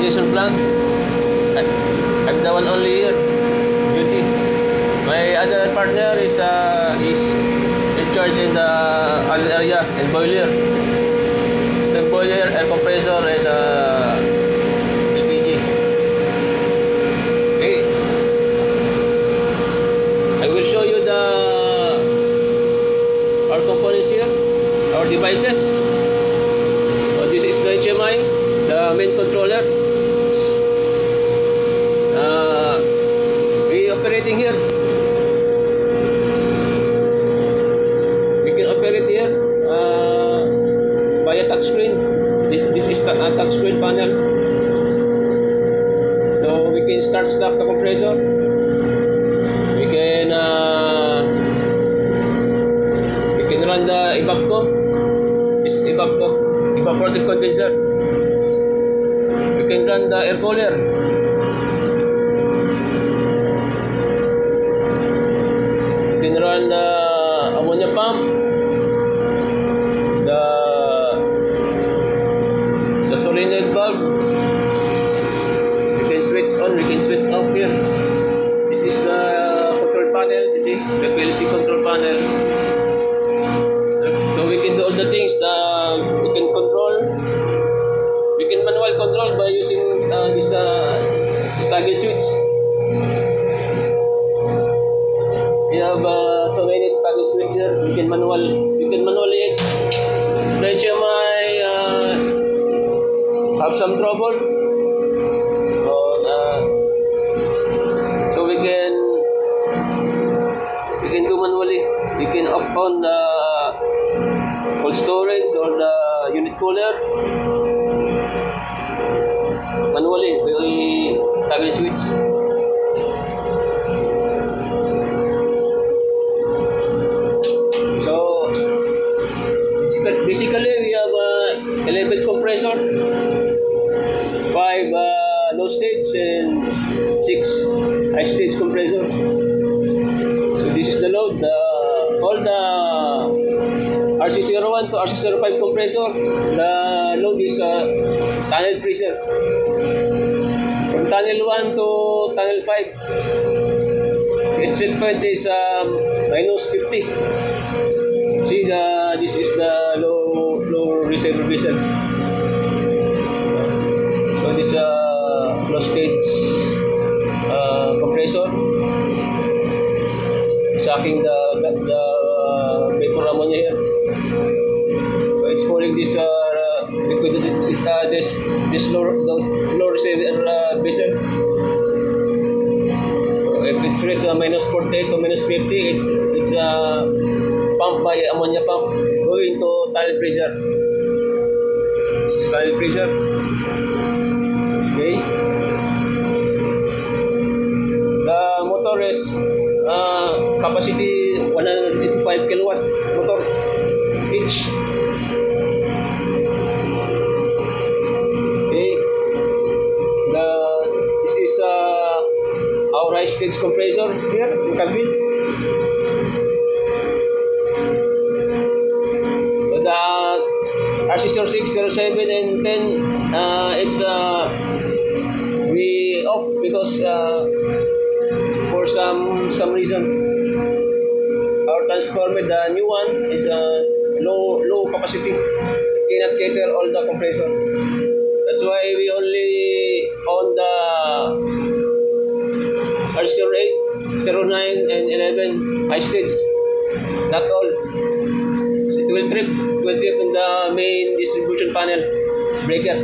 optimization plan. I'm the one only here, duty. My other partner is in charge in the other area, in boiler. Steam boiler, air compressor, and LPG. Okay. I will show you our components here, our devices. This is the HMI, the main controller. We operating here. We can operate here via touchscreen. This is the touchscreen panel. So we can stop the compressor. We can run the Evapco. This is Evapco, evaporative condenser. We can run the air cooler. We can run the ammonia pump, the solenoid valve. We can switch on, we can switch off here. This is the control panel, you see, the PLC control panel. So we can do all the things that we can control. We can manual control by using this toggle switch. We have so many toggle switches here. We can manually the HMI have some trouble. So we can do manually. We can off on the cold storage or the unit cooler manually by toggle switch. So basically we have 11 compressor, 5 low stage and 6 high stage compressor. So this is the load. All the RC01 to RC05 compressor, the load is tunnel pressure. From tunnel 1 to tunnel 5, its set point is minus 50. See, this is the low reservoir pressure. So this low stage compressor sucking the vapor ammonia here. So it's pulling this liquid, this low reservoir pressure. So if it's reached minus 48 to minus 50, it's pumped by ammonia pump going to tunnel pressure. This is tunnel pressure. Okay. The motor is capacity 185 kilowatt motor each. Okay. This is our high stage compressor here in cabin. The RC06, 07 and 10 it's we off because for some reason our transformer, the new one, is low capacity. It cannot cater all the compressor. That's why we only on the RC08, 09 and 11 high stage. Not all. So it will trip in the main distribution panel breaker.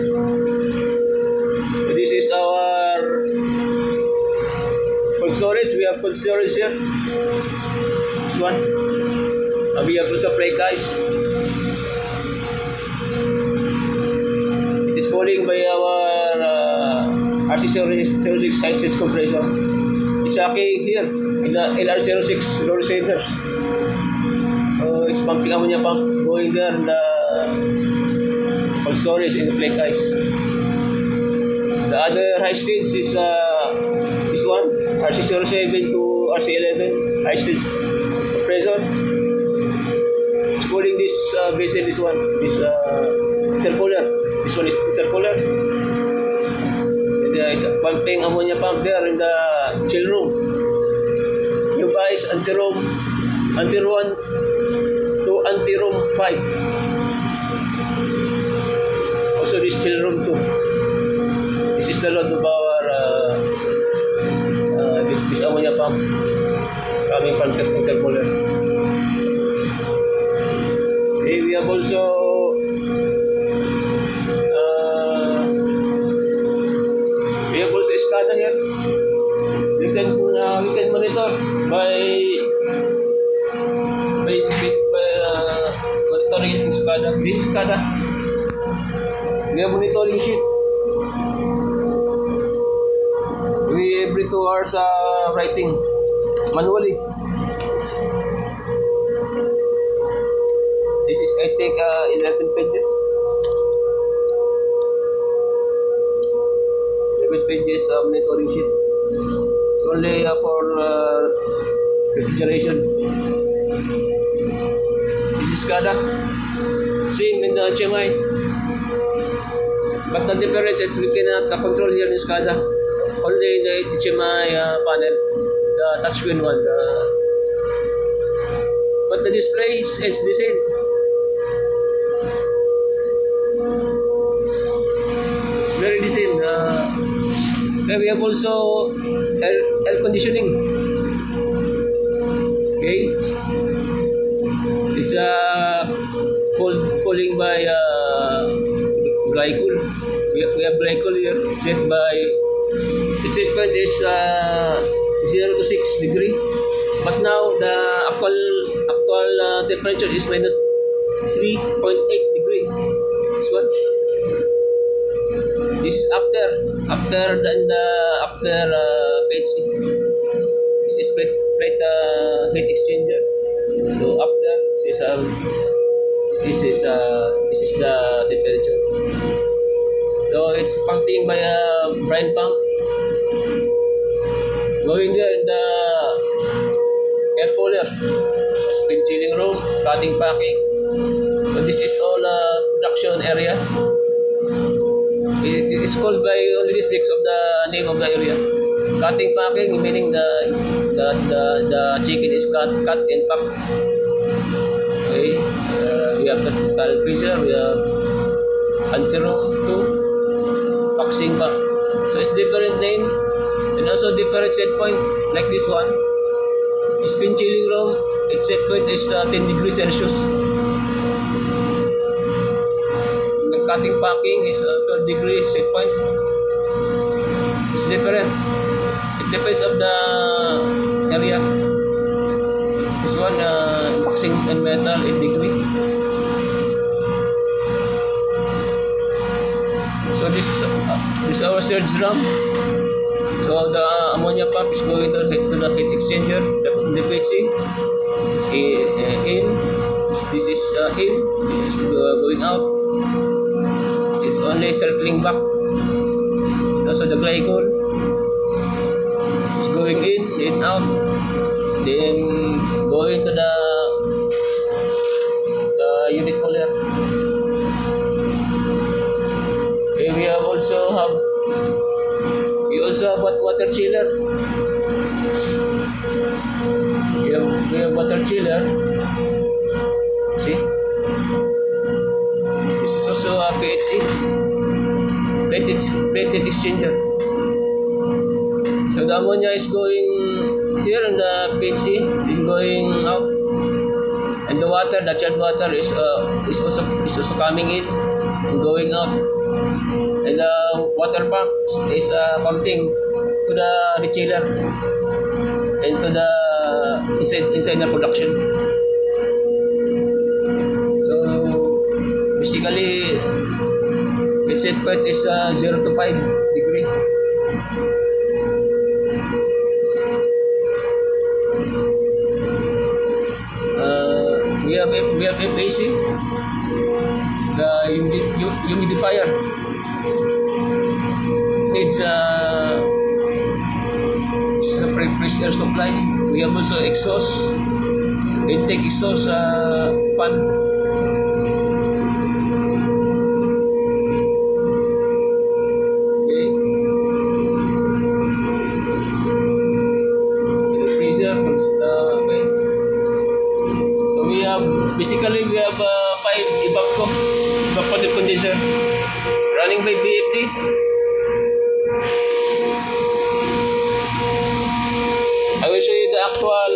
So this is our cold storage. We have cold storage here. This one. We have also plate guys. It is cooling by our RC06 high stage compressor. It's actually here in the LR06 low receiver. So it's pumping ammonia pump going there in the cold storage in the plate guys. The other high stage is this one, RC07 to RC11 high stage compressor. It's cooling this this one, this intercooler. This one is intercooler. pumping ammonia pump there in the chill room. New guys, anti-room 1 to anti-room 5. Also this chill room 2. This is the load of our this ammonia pump coming from intercooler. Okay, we have also SCADA here. We can monitor by monitoring SCADA. This is SCADA. We have monitoring sheet. We every 2 hours writing manually. This is I think 11 pages. 11 pages of monitoring sheet. It's only for refrigeration. This is SCADA. Same in the HMI. But the difference is we cannot control here in SCADA. Only the HMI panel, the touchscreen one. But the display is the same. It's very the same. Okay, we have also air conditioning. Okay, it's cooling by glycol. We have glycol here set by its set point is 0 to 6 degree. But now the actual temperature is minus 3.8 degree. This one. This is after PHE. This is plate heat exchanger. So after this is the temperature. So it's pumping by a brine pump. Going there in the air cooler, spin chilling room, cutting packing. So this is all production area. It is called by only this because of the name of the area. Cutting packing meaning the chicken is cut and packed. Okay, we have the freezer, we have anti-room 2, packaging pack. So it's different name and also different set point like this one. Spin chilling room, its set point is 10 degrees Celsius. Cutting packing is 12 degrees set point. It's different. It depends of the area. This one packaging and metal 8 degree. So this is our surge drum. So the ammonia pump is going to the heat exchanger. The PHE is in. This is in. This is going out. It's only circling back. Also the glycol is going in, out, then going to the unit cooler. Okay, we also have water chiller. We have water chiller. See? This is also a PHE, plate heat exchanger. So the ammonia is going here in the PHE, then going out, and the water, the chilled water is also coming in and going out, and the water pump is pumping to the chiller and to the inside the production. Basically, its set point is 0 to 5 degree. We have FAC, the humidifier. It's a fresh air supply. We have also exhaust, intake exhaust fan. Basically, we have 5 evacuative condition running by BFD. I will show you the actual